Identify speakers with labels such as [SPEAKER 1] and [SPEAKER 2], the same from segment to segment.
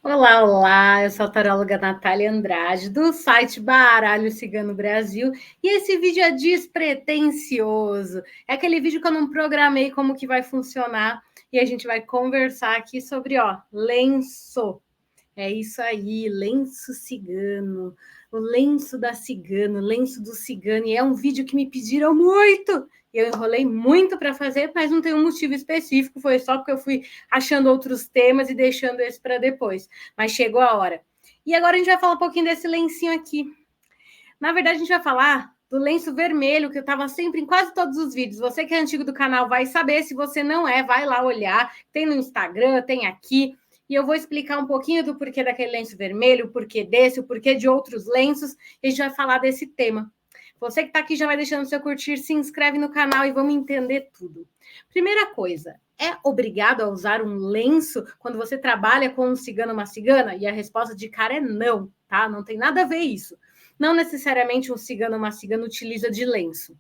[SPEAKER 1] Olá, olá, eu sou a taróloga Natália Andrade, do site Baralho Cigano Brasil, e esse vídeo é despretensioso. É aquele vídeo que eu não programei como que vai funcionar, e a gente vai conversar aqui sobre, lenço. É isso aí, lenço cigano, o lenço da cigano, o lenço do cigano, e é um vídeo que me pediram muito, e eu enrolei muito para fazer, mas não tem um motivo específico, foi só porque eu fui achando outros temas e deixando esse para depois, mas chegou a hora. E agora a gente vai falar um pouquinho desse lencinho aqui. Na verdade, a gente vai falar do lenço vermelho, que eu estava sempre em quase todos os vídeos. Você que é antigo do canal vai saber, se você não é, vai lá olhar. Tem no Instagram, tem aqui. E eu vou explicar um pouquinho do porquê daquele lenço vermelho, o porquê desse, o porquê de outros lenços. E a gente vai falar desse tema. Você que está aqui já vai deixando seu curtir, se inscreve no canal e vamos entender tudo. Primeira coisa, é obrigado a usar um lenço quando você trabalha com um cigano ou uma cigana? E a resposta de cara é não, tá? Não tem nada a ver isso. Não necessariamente um cigano ou uma cigana utiliza de lenço.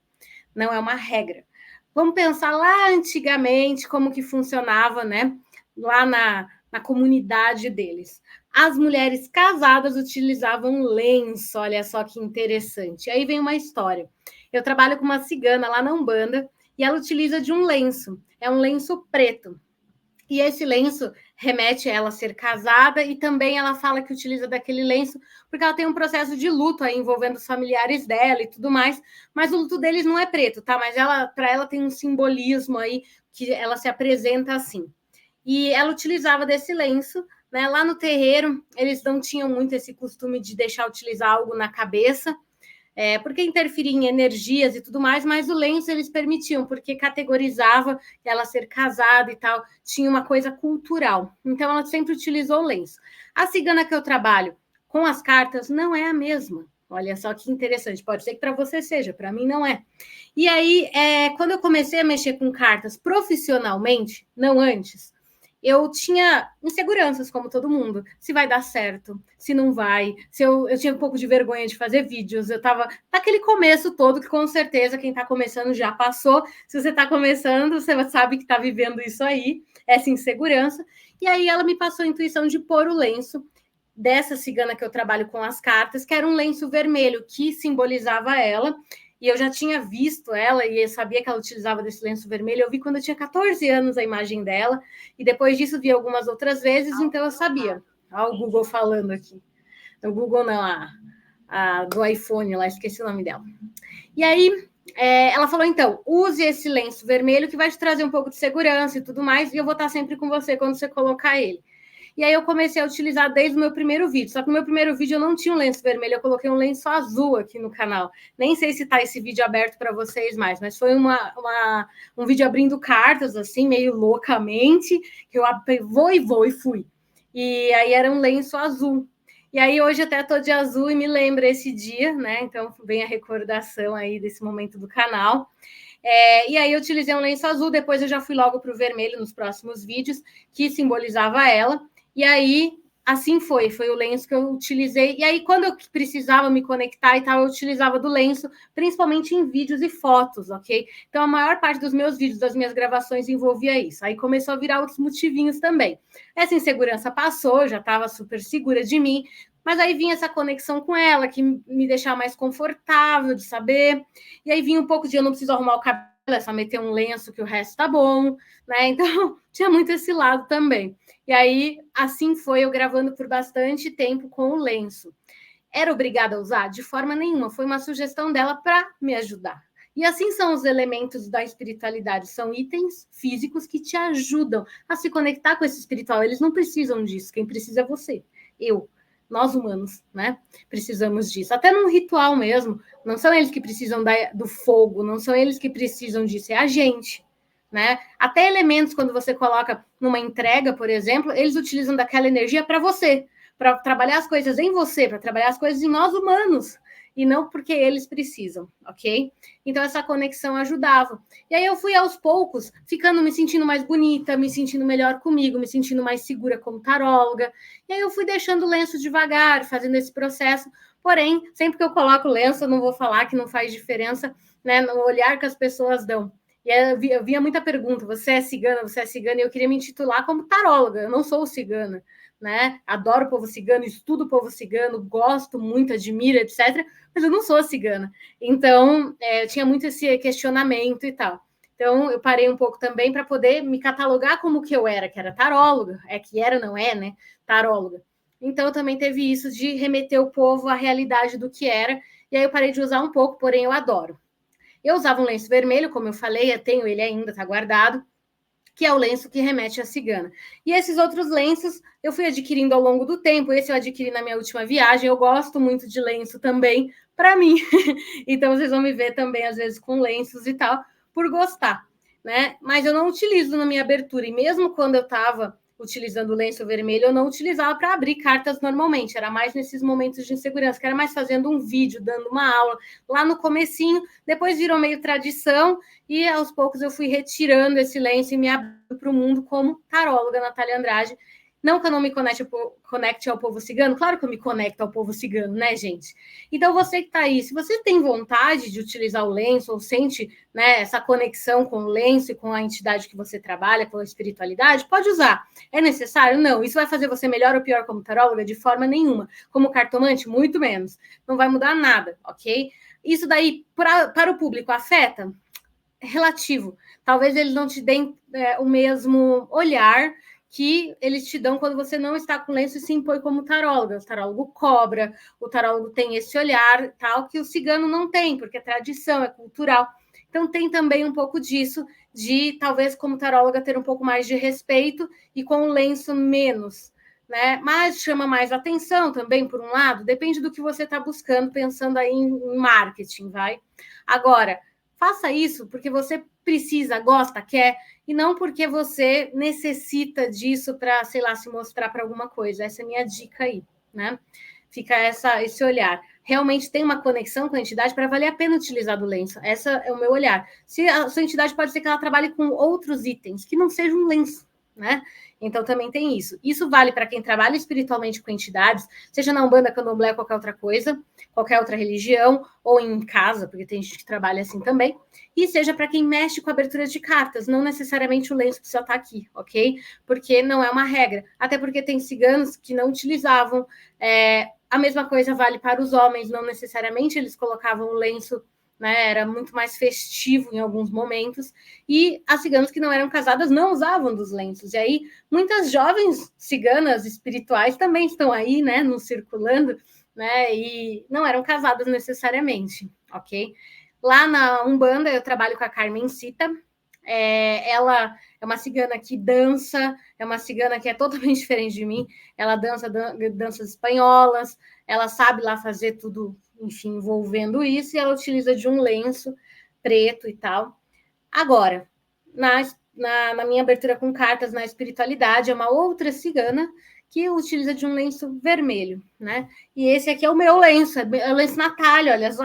[SPEAKER 1] Não é uma regra. Vamos pensar lá antigamente como que funcionava, né? Lá na comunidade deles. As mulheres casadas utilizavam lenço, olha só que interessante. Aí vem uma história. Eu trabalho com uma cigana lá na Umbanda e ela utiliza de um lenço. É um lenço preto. E esse lenço remete a ela a ser casada e também ela fala que utiliza daquele lenço porque ela tem um processo de luto aí envolvendo os familiares dela e tudo mais, mas o luto deles não é preto, tá? Mas ela, para ela tem um simbolismo aí que ela se apresenta assim. E ela utilizava desse lenço, né? Lá no terreiro, eles não tinham muito esse costume de deixar utilizar algo na cabeça, porque interferia em energias e tudo mais, mas o lenço eles permitiam, porque categorizava ela ser casada e tal, tinha uma coisa cultural. Então ela sempre utilizou o lenço. A cigana que eu trabalho com as cartas não é a mesma. Olha só que interessante, pode ser que para você seja, para mim não é. E aí, quando eu comecei a mexer com cartas profissionalmente, não antes, eu tinha inseguranças, como todo mundo. Se vai dar certo, se não vai. Se eu tinha um pouco de vergonha de fazer vídeos. Eu estava naquele começo todo, que com certeza quem está começando já passou. Se você está começando, você sabe que está vivendo isso aí, essa insegurança. E aí ela me passou a intuição de pôr o lenço dessa cigana que eu trabalho com as cartas, que era um lenço vermelho que simbolizava ela. E eu já tinha visto ela e eu sabia que ela utilizava desse lenço vermelho. Eu vi quando eu tinha 14 anos a imagem dela, e depois disso vi algumas outras vezes, então eu sabia. Olha o Google falando aqui. O Google não, a do iPhone lá, esqueci o nome dela. E aí, ela falou, então, use esse lenço vermelho que vai te trazer um pouco de segurança e tudo mais, e eu vou estar sempre com você quando você colocar ele. E aí eu comecei a utilizar desde o meu primeiro vídeo. Só que no meu primeiro vídeo eu não tinha um lenço vermelho, eu coloquei um lenço azul aqui no canal. Nem sei se tá esse vídeo aberto para vocês mais, mas foi um vídeo abrindo cartas, assim, meio loucamente, que eu vou e fui. E aí era um lenço azul. E aí hoje até tô de azul e me lembra esse dia, né? Então vem a recordação aí desse momento do canal. E aí eu utilizei um lenço azul, depois eu já fui logo para o vermelho nos próximos vídeos, que simbolizava ela. E aí, assim foi o lenço que eu utilizei. E aí, quando eu precisava me conectar e tal, eu utilizava do lenço, principalmente em vídeos e fotos, ok? Então, a maior parte dos meus vídeos, das minhas gravações, envolvia isso. Aí começou a virar outros motivinhos também. Essa insegurança passou, já estava super segura de mim, mas aí vinha essa conexão com ela, que me deixava mais confortável de saber. E aí vinha um pouco de eu não preciso arrumar o cabelo, é só meter um lenço que o resto tá bom, né? Então, tinha muito esse lado também. E aí, assim foi eu gravando por bastante tempo com o lenço. Era obrigada a usar? De forma nenhuma. Foi uma sugestão dela para me ajudar. E assim são os elementos da espiritualidade. São itens físicos que te ajudam a se conectar com esse espiritual. Eles não precisam disso. Quem precisa é você. Eu. Nós humanos, né? Precisamos disso. Até num ritual mesmo. Não são eles que precisam do fogo. Não são eles que precisam disso. É a gente. Né? Até elementos, quando você coloca numa entrega, por exemplo, eles utilizam daquela energia para você, para trabalhar as coisas em você, para trabalhar as coisas em nós humanos, e não porque eles precisam, ok? Então essa conexão ajudava. E aí eu fui aos poucos me sentindo mais bonita, me sentindo melhor comigo, me sentindo mais segura como taróloga. E aí eu fui deixando o lenço devagar, fazendo esse processo. Porém, sempre que eu coloco o lenço, eu não vou falar que não faz diferença, né, no olhar que as pessoas dão. E eu via muita pergunta, você é cigana, e eu queria me intitular como taróloga, eu não sou cigana, né? Adoro o povo cigano, estudo o povo cigano, gosto muito, admiro, etc., mas eu não sou cigana. Então, eu tinha muito esse questionamento e tal. Então, eu parei um pouco também para poder me catalogar como que eu era, que era taróloga, que era, não é, né? Taróloga. Então, também teve isso de remeter o povo à realidade do que era, e aí eu parei de usar um pouco, porém eu adoro. Eu usava um lenço vermelho, como eu falei, eu tenho ele ainda, está guardado, que é o lenço que remete à cigana. E esses outros lenços eu fui adquirindo ao longo do tempo. Esse eu adquiri na minha última viagem. Eu gosto muito de lenço também, para mim. Então vocês vão me ver também, às vezes, com lenços e tal, por gostar, né? Mas eu não utilizo na minha abertura. E mesmo quando eu estava utilizando o lenço vermelho, eu não utilizava para abrir cartas normalmente, era mais nesses momentos de insegurança, que era mais fazendo um vídeo, dando uma aula, lá no comecinho, depois virou meio tradição, e aos poucos eu fui retirando esse lenço e me abrindo para o mundo como taróloga Natália Andrade. Não que eu não me conecte ao povo cigano, claro que eu me conecto ao povo cigano, né, gente? Então, você que está aí, se você tem vontade de utilizar o lenço ou sente, né, essa conexão com o lenço e com a entidade que você trabalha, com a espiritualidade, pode usar. É necessário? Não. Isso vai fazer você melhor ou pior como taróloga? De forma nenhuma. Como cartomante? Muito menos. Não vai mudar nada, ok? Isso daí, para o público, afeta? Relativo. Talvez eles não te deem o mesmo olhar que eles te dão quando você não está com lenço e se impõe como taróloga. O tarólogo cobra, o tarólogo tem esse olhar tal que o cigano não tem, porque é tradição, é cultural. Então tem também um pouco disso, de talvez como taróloga ter um pouco mais de respeito e com o lenço menos, né? Mas chama mais atenção também, por um lado, depende do que você está buscando, pensando aí em marketing, vai? Agora, faça isso porque você precisa, gosta, quer, e não porque você necessita disso para, sei lá, se mostrar para alguma coisa. Essa é a minha dica aí, né? Fica esse olhar. Realmente tem uma conexão com a entidade para valer a pena utilizar do lenço. Essa é o meu olhar. Se a sua entidade pode ser que ela trabalhe com outros itens que não sejam um lenço, né? Então também tem isso. Isso vale para quem trabalha espiritualmente com entidades, seja na Umbanda, Candomblé, qualquer outra coisa, qualquer outra religião, ou em casa, porque tem gente que trabalha assim também, e seja para quem mexe com aberturas de cartas, não necessariamente o lenço precisa estar aqui, ok? Porque não é uma regra, até porque tem ciganos que não utilizavam, a mesma coisa vale para os homens, não necessariamente eles colocavam o lenço, né, era muito mais festivo em alguns momentos, e as ciganas que não eram casadas não usavam dos lenços, e aí muitas jovens ciganas espirituais também estão aí, né, nos circulando, né, e não eram casadas necessariamente, ok? Lá na Umbanda eu trabalho com a Carmen Cita, ela é uma cigana que dança, é uma cigana que é totalmente diferente de mim, ela dança danças espanholas, ela sabe lá fazer tudo, enfim, envolvendo isso, e ela utiliza de um lenço preto e tal. Agora, na minha abertura com cartas na espiritualidade, é uma outra cigana que utiliza de um lenço vermelho, né? E esse aqui é o meu lenço, é o lenço Natália, olha só.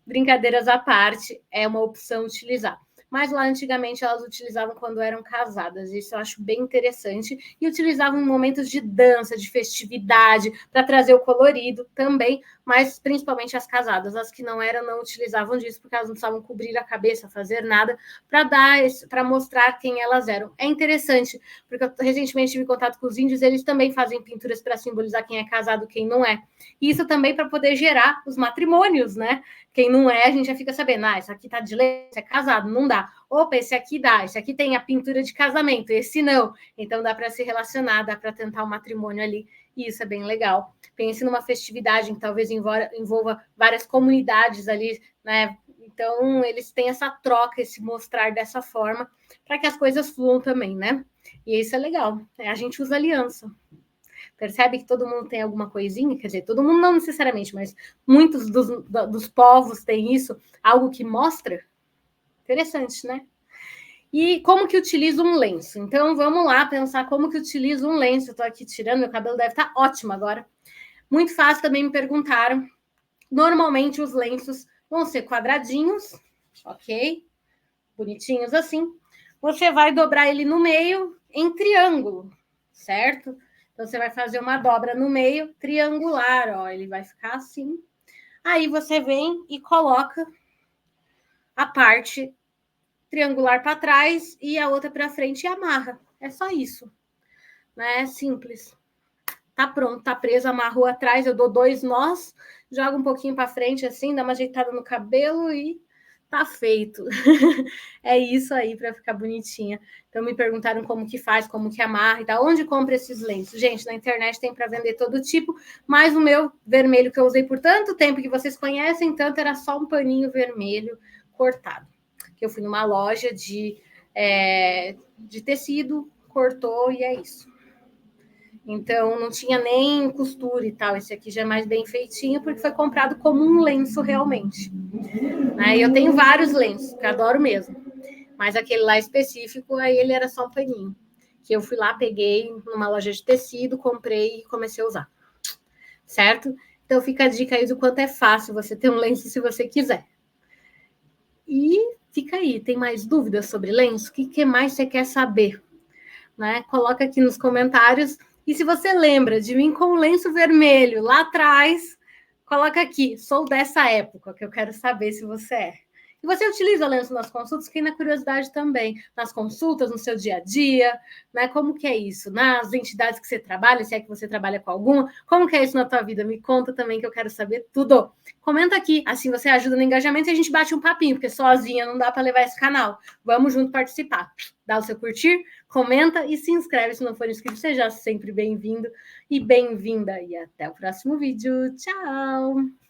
[SPEAKER 1] Brincadeiras à parte, é uma opção utilizar. Mas lá antigamente elas utilizavam quando eram casadas, isso eu acho bem interessante, e utilizavam em momentos de dança, de festividade, para trazer o colorido também, mas principalmente as casadas, as que não eram não utilizavam disso, porque elas não precisavam cobrir a cabeça, fazer nada, para mostrar quem elas eram. É interessante, porque eu recentemente tive contato com os índios, eles também fazem pinturas para simbolizar quem é casado, quem não é. E isso também para poder gerar os matrimônios, né? Quem não é, a gente já fica sabendo, isso aqui tá de lei, esse é casado, não dá. Opa, esse aqui dá, esse aqui tem a pintura de casamento, esse não. Então dá para se relacionar, dá para tentar um matrimônio ali, e isso é bem legal. Pense numa festividade que talvez envolva várias comunidades ali, né? Então eles têm essa troca, esse mostrar dessa forma, para que as coisas fluam também, né? E isso é legal. A gente usa aliança. Percebe que todo mundo tem alguma coisinha, quer dizer, todo mundo não necessariamente, mas muitos dos povos têm isso, algo que mostra. Interessante, né? E como que utilizo um lenço? Então, vamos lá pensar como que utilizo um lenço. Eu estou aqui tirando, meu cabelo deve estar ótimo agora. Muito fácil, também me perguntaram. Normalmente, os lenços vão ser quadradinhos, ok? Bonitinhos assim. Você vai dobrar ele no meio em triângulo, certo? Então, você vai fazer uma dobra no meio, triangular, ó, ele vai ficar assim. Aí, você vem e coloca a parte triangular para trás e a outra para frente e amarra. É só isso, né? É simples. Tá pronto, tá preso, amarrou atrás, eu dou 2 nós, jogo um pouquinho para frente assim, dá uma ajeitada no cabelo e tá feito. É isso aí para ficar bonitinha. Então me perguntaram como que faz, como que amarra e tal. Onde compra esses lenços? Gente, na internet tem para vender todo tipo, mas o meu vermelho que eu usei por tanto tempo que vocês conhecem, tanto era só um paninho vermelho cortado. Que eu fui numa loja de tecido, cortou e é isso. Então, não tinha nem costura e tal. Esse aqui já é mais bem feitinho, porque foi comprado como um lenço realmente. Né? E eu tenho vários lenços, que eu adoro mesmo. Mas aquele lá específico, aí ele era só um paninho. Que eu fui lá, peguei numa loja de tecido, comprei e comecei a usar. Certo? Então, fica a dica aí do quanto é fácil você ter um lenço se você quiser. E fica aí, tem mais dúvidas sobre lenço? O que mais você quer saber? Né? Coloca aqui nos comentários. E se você lembra de mim com o lenço vermelho lá atrás, coloca aqui, sou dessa época, que eu quero saber se você é. E você utiliza lenço nas consultas? Fiquei na curiosidade também. Nas consultas, no seu dia a dia, né? Como que é isso? Nas entidades que você trabalha, se é que você trabalha com alguma, como que é isso na tua vida? Me conta também que eu quero saber tudo. Comenta aqui, assim você ajuda no engajamento e a gente bate um papinho, porque sozinha não dá para levar esse canal. Vamos junto participar. Dá o seu curtir, comenta e se inscreve se não for inscrito. Seja sempre bem-vindo e bem-vinda. E até o próximo vídeo. Tchau!